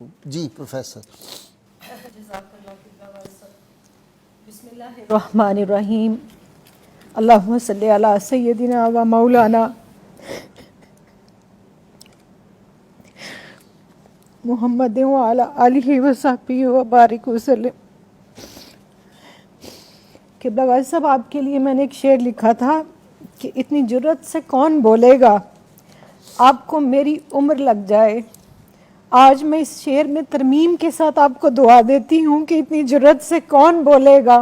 جی professor الرحمن الرحیم اللہم صلی علی سیدنا و مولانا محمد و علی آلہ و صحبہ و بارک وسلم۔ قبلہ غازی صاحب، آپ کے لیے میں نے ایک شعر لکھا تھا کہ اتنی جرت سے کون بولے گا آپ کو میری عمر لگ جائے۔ آج میں اس شعر میں ترمیم کے ساتھ آپ کو دعا دیتی ہوں کہ اتنی جرت سے کون بولے گا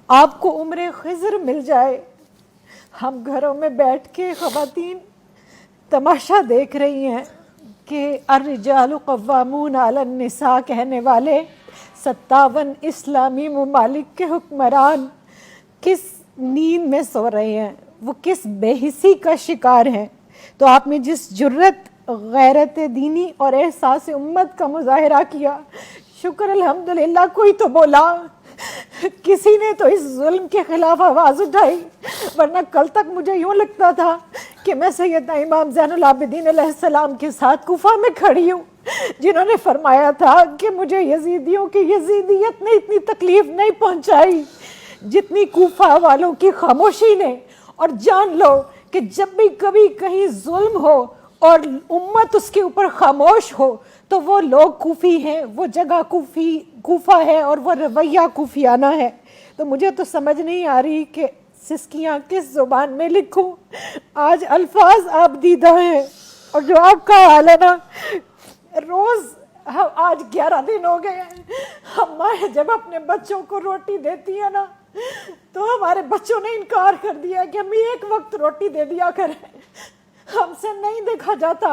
آپ کو عمر خضر مل جائے۔ ہم گھروں میں بیٹھ کے خواتین تماشا دیکھ رہی ہیں کہ الرجال قوامون علی النساء کہنے والے 57 اسلامی ممالک کے حکمران کس نیند میں سو رہے ہیں، وہ کس بے حسی کا شکار ہیں۔ تو آپ نے جس جرت، غیرت دینی اور احساس امت کا مظاہرہ کیا، شکر الحمدللہ کوئی تو بولا، کسی نے تو اس ظلم کے خلاف آواز اٹھائی، ورنہ کل تک مجھے یوں لگتا تھا کہ میں سیدنا امام زین العابدین علیہ السلام کے ساتھ کوفہ میں کھڑی ہوں، جنہوں نے فرمایا تھا کہ مجھے یزیدیوں کی یزیدیت نے اتنی تکلیف نہیں پہنچائی جتنی کوفہ والوں کی خاموشی نے۔ اور جان لو کہ جب بھی کبھی کہیں ظلم ہو اور امت اس کے اوپر خاموش ہو تو وہ لوگ کوفی ہیں، وہ جگہ کوفہ ہے اور وہ رویہ کوفیانہ ہے۔ تو مجھے تو سمجھ نہیں آ رہی کہ سسکیاں کس زبان میں لکھوں۔ آج الفاظ آپ دیدہ ہیں، اور جو آپ کا حال ہے نا، روز آج 11 دن ہو گئے ہیں، ہم مائیں جب اپنے بچوں کو روٹی دیتی ہیں نا تو ہمارے بچوں نے انکار کر دیا کہ ہم ایک وقت روٹی دے دیا کریں۔ ہم سے نہیں دیکھا جاتا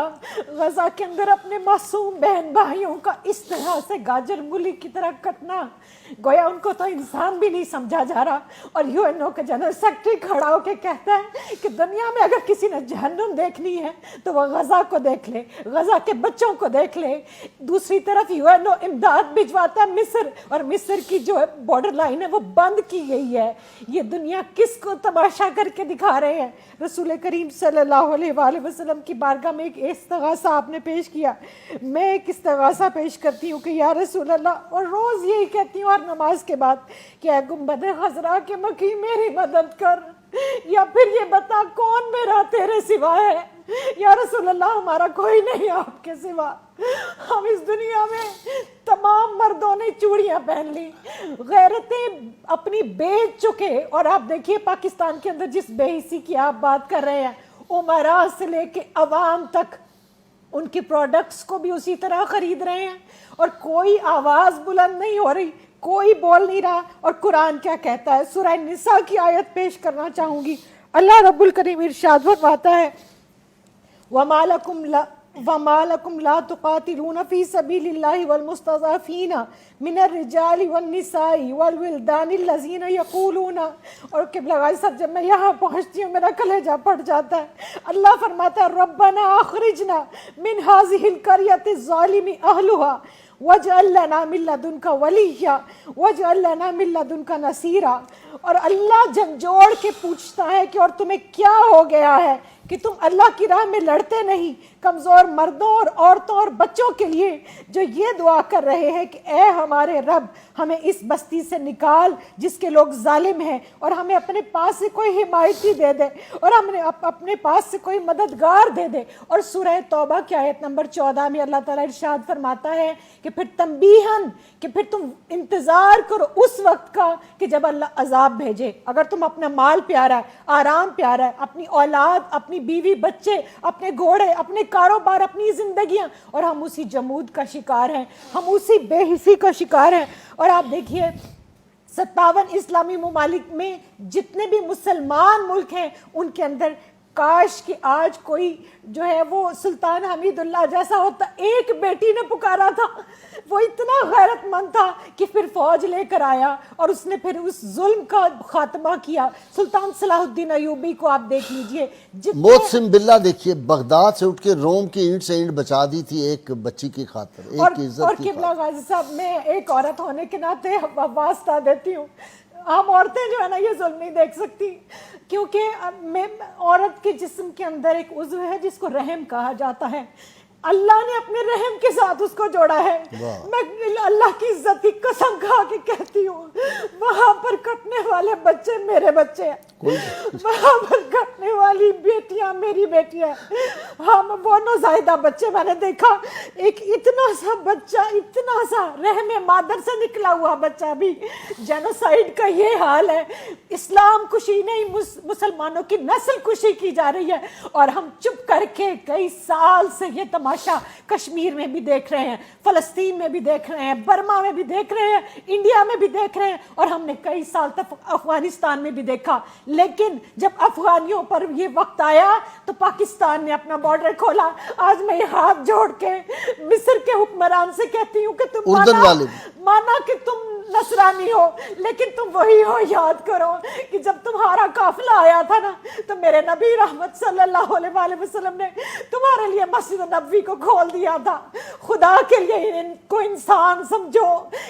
غزہ کے اندر اپنے معصوم بہن بھائیوں کا اس طرح سے گاجر مولی کی طرح کٹنا، گویا ان کو تو انسان بھی نہیں سمجھا جا رہا۔ اور یو این او کا جنرل سیکرٹری کھڑا ہو کے کہتا ہے کہ دنیا میں اگر کسی نے جہنم دیکھنی ہے تو وہ غزہ کو دیکھ لے، غزہ کے بچوں کو دیکھ لے۔ دوسری طرف یو این او امداد بھجواتا ہے مصر، اور مصر کی جو بارڈر لائن ہے وہ بند کی گئی ہے۔ یہ دنیا کس کو تماشا کر کے دکھا رہے ہیں؟ رسول کریم صلی اللہ علیہ وآلہ وسلم کی بارگاہ میں ایک استغاثہ آپ نے پیش کیا، میں ایک استغاثہ پیش کرتی ہوں کہ یا رسول اللہ، اور روز یہی کہتی ہوں ہر نماز کے بعد کہ اے گنبد خضرا کے مکی میری مدد کر، یا پھر یہ بتا کون میرا تیرے سوا ہے۔ یا رسول اللہ، ہمارا کوئی نہیں آپ کے سوا۔ ہم اس دنیا میں تمام مردوں نے چوڑیاں پہن لی، غیرتیں اپنی بیچ چکے، اور آپ دیکھیے پاکستان کے اندر جس بے حسی کی آپ بات کر رہے ہیں، امراء سے لے کے عوام تک ان کے پروڈکٹس کو بھی اسی طرح خرید رہے ہیں، اور کوئی آواز بلند نہیں ہو رہی، کوئی بول نہیں رہا۔ اور قرآن کیا کہتا ہے؟ سورہ نساء کی آیت پیش کرنا چاہوں گی۔ اللہ رب الکریم ارشاد فرماتا ہے وَمَا لَكُمْ لَا تُقَاتِلُونَ فِي سَبِيلِ اللَّهِ وَالْمُسْتَضْعَفِينَ مِنَ الرِّجَالِ وَالنِّسَاءِ وَالْوِلْدَانِ الَّذِينَ يَقُولُونَ۔ اور قبلہ غازی صاحب، جب میں یہاں پہنچتی ہوں میرا کلیجہ پھٹ جاتا ہے۔ اللہ فرماتا ہے رَبَّنَا أَخْرِجْنَا مِنْ هَٰذِهِ الْقَرْيَةِ الظَّالِمِ أَهْلُهَا وَاجْعَل لَّنَا مِن لَّدُنكَ وَلِيًّا وَاجْعَل لَّنَا مِن لَّدُنكَ نَصِيرًا۔ اور اللہ جھنجھوڑ کے پوچھتا ہے کہ اور تمہیں کیا ہو گیا ہے کہ تم اللہ کی راہ میں لڑتے نہیں؟ کمزور مردوں اور عورتوں اور بچوں کے لیے جو یہ دعا کر رہے ہیں کہ اے ہمارے رب، ہمیں اس بستی سے نکال جس کے لوگ ظالم ہیں، اور ہمیں اپنے پاس سے کوئی حمایتی دے دے، اور ہمیں اپنے پاس سے کوئی مددگار دے دے۔ اور سورہ توبہ کی آیت نمبر 14 میں اللہ تعالیٰ ارشاد فرماتا ہے کہ پھر تنبیہاً، کہ پھر تم انتظار کرو اس وقت کا کہ جب اللہ عذاب بھیجے۔ اگر تم اپنا مال پیارا ہے، آرام پیارا ہے، اپنی اولاد، اپنی بیوی بچے، اپنے گھوڑے، اپنے کاروبار، اپنی زندگیاں، اور ہم اسی جمود کا شکار ہیں، ہم اسی بے حسی کا شکار ہیں۔ اور آپ دیکھیے 57 اسلامی ممالک میں جتنے بھی مسلمان ملک ہیں ان کے اندر کاش کہ آج کوئی جو ہے وہ سلطان حمید اللہ جیسا ہوتا۔ ایک بیٹی نے پکارا تھا، وہ اتنا غیرت مند تھا کہ پھر فوج لے کر آیا اور اس نے پھر اس ظلم کا خاتمہ کیا۔ سلطان صلاح الدین ایوبی کو آپ دیکھ لیجئے، محسن باللہ دیکھیے بغداد سے اٹھ کے روم کی اینٹ سے اینٹ بچا دی تھی ایک بچی کی خاطر، ایک کی عزت اور کی قبلہ خاطر۔ غازی صاحب، میں ایک عورت ہونے کے ناطے واسطہ دیتی ہوں، ہم عورتیں جو ہے نا یہ ظلم نہیں دیکھ سکتی، کیونکہ عورت کے جسم کے اندر ایک عضو ہے جس کو رحم کہا جاتا ہے۔ اللہ نے اپنے رحم کے ساتھ اس کو جوڑا ہے. میں اللہ کی عزت کی قسم کھا کے کہتی ہوں وہاں پر کٹنے والے بچے میرے بچے ہیں, وہاں پر کٹنے والی بیٹیاں میری بیٹیاں. ہم وہ نوزائیدہ بچے میں نے دیکھا, ایک اتنا سا بچہ, اتنا سا رحم مادر سے نکلا ہوا بچہ بھی. جینوسائیڈ کا یہ حال ہے. اسلام کشی نہیں, مسلمانوں کی نسل کشی کی جا رہی ہے, اور ہم چپ کر کے کئی سال سے یہ تماشا کشمیر میں بھی دیکھ رہے ہیں, فلسطین میں بھی دیکھ رہے ہیں, برما میں بھی دیکھ رہے ہیں, انڈیا میں بھی دیکھ رہے ہیں, اور ہم نے کئی سال تک افغانستان میں بھی دیکھا. لیکن جب افغانیوں پر یہ وقت آیا تو پاکستان نے اپنا بارڈر کھولا. آج میں یہ ہاتھ جوڑ کے مصر کے حکمران سے کہتی ہوں کہ تم مانا کہ تم نصرانی ہو, لیکن تم وہی ہو. یاد کرو کہ جب تمہارا قافلہ آیا تھا نا تو میرے نبی رحمت صلی اللہ علیہ وآلہ وسلم نے تمہارے لیے مسجد نبوی کو کھول دیا تھا. خدا کے لیے ان کو انسان سمجھو,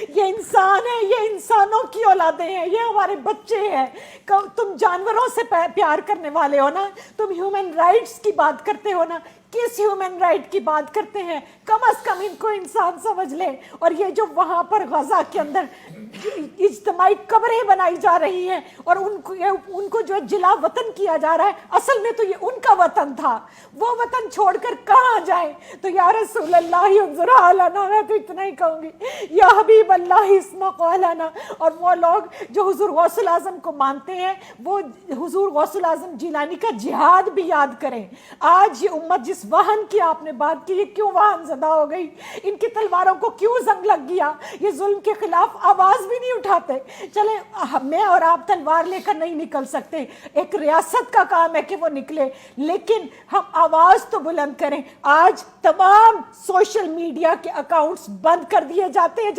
یہ انسان ہے, یہ انسانوں کی اولادیں ہیں, یہ ہمارے بچے ہیں. تم جانوروں سے پیار کرنے والے ہو نا, تم ہیومن رائٹس کی بات کرتے ہو نا, کس ہیومن رائٹ کی بات کرتے ہیں؟ کم از کم ان کو انسان سمجھ لے. اور یہ جو وہاں پر غزہ کے اندر اجتماعی قبریں بنائی جا رہی ہیں اور ان کو جو جلا وطن کیا جا رہا ہے, اصل میں تو یہ ان کا وطن تھا. وہ وطن چھوڑ کر کہاں جائیں؟ تو یا رسول اللہ انظر حالنا, میں تو اتنا ہی کہوں گی, یا حبیب اللہ اسمع قولنا. اور وہ لوگ جو حضور غوث الاعظم کو مانتے ہیں وہ حضور غوث الاعظم جیلانی کا جہاد بھی یاد کریں. آج یہ امت جس وہن کی آپ نے بات کی, یہ کیوں وہن زدہ ہو گئی؟ ان کی تلواروں کو کیوں زنگ لگ گیا؟ یہ ظلم کے خلاف آواز بھی نہیں اٹھاتے. چلیں میں اور آپ تلوار لے کر نہیں نکل سکتے, ایک ریاست کا کام ہے کہ وہ نکلے, لیکن ہم آواز تو بلند کریں. آج تمام سوشل میڈیا کے اکاؤنٹس بند کر دیے جاتے ہیں